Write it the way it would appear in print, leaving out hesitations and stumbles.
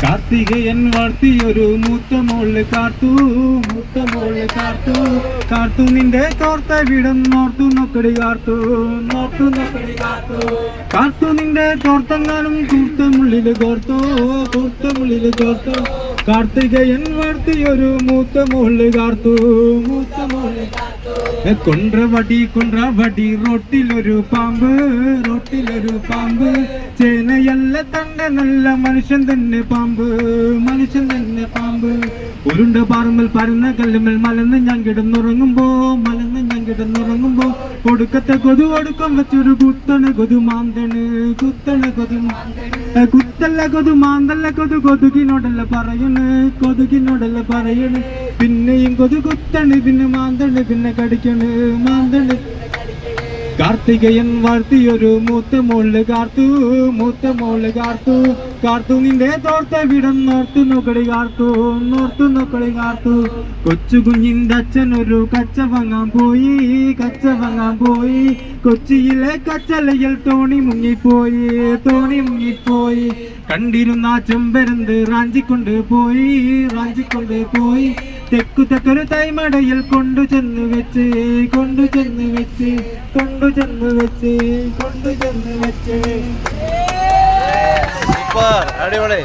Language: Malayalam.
കാർത്തികയൻ വാഴ്ത്തിയൊരു മൂത്ത മോള് കാർത്തു കാർത്തു നിന്റെ തോർത്ത വിടം നോർത്തു നോക്കടി കാർത്തു കാർത്തു നിന്റെ തോർത്തെങ്ങാനും കൂർത്തമുള്ളില് കോർത്തു കാർത്തികയൻ വാഴ്ത്തിയൊരു മൂത്ത മോള് കാർത്തു കൊണ്ട്രവടി റോട്ടിലൊരു പാമ്പ് ചേനയല്ല തന്റെ നല്ല മനുഷ്യൻ തന്നെ പാമ്പ് ഉരുണ്ട പാറുമ്പൽ പരന്ന കല്ലുമൽ മലന്ന് ഞാൻ കിടന്നുറങ്ങുമ്പോ കൊടുക്കത്തെ കൊതു കൊടുക്കം വെച്ചൊരു കുത്തണ് കൊതു മാന്തണ് കുത്തല്ല കൊതു മാന്തല്ല കൊതുകിനോടല്ല പറയണ് പിന്നെയും കൊതു കുത്തണ് പിന്നെ മാന്തണ് പിന്നെ കടിക്കണ് കാർത്തികയൻ വാഴ്ത്തിയൊരു മൂത്ത മോള് കാർത്തു നിന്റെ തോർത്ത വിടം നോർത്തു നോക്കടി കാർത്തു കൊച്ചു കുഞ്ഞിന്റെ അച്ഛൻ ഒരു കച്ച വാങ്ങാൻ പോയി കൊച്ചിയിലെ കച്ചലയിൽ തോണി മുങ്ങിപ്പോയി കണ്ടിരുന്ന ചെമ്പരന്ത് റാഞ്ചിക്കൊണ്ട് പോയി തെക്കൊരു തൈമടയിൽ കൊണ്ടുചെന്ന് വെച്ച് സൂപ്പർ, അടിപൊളി.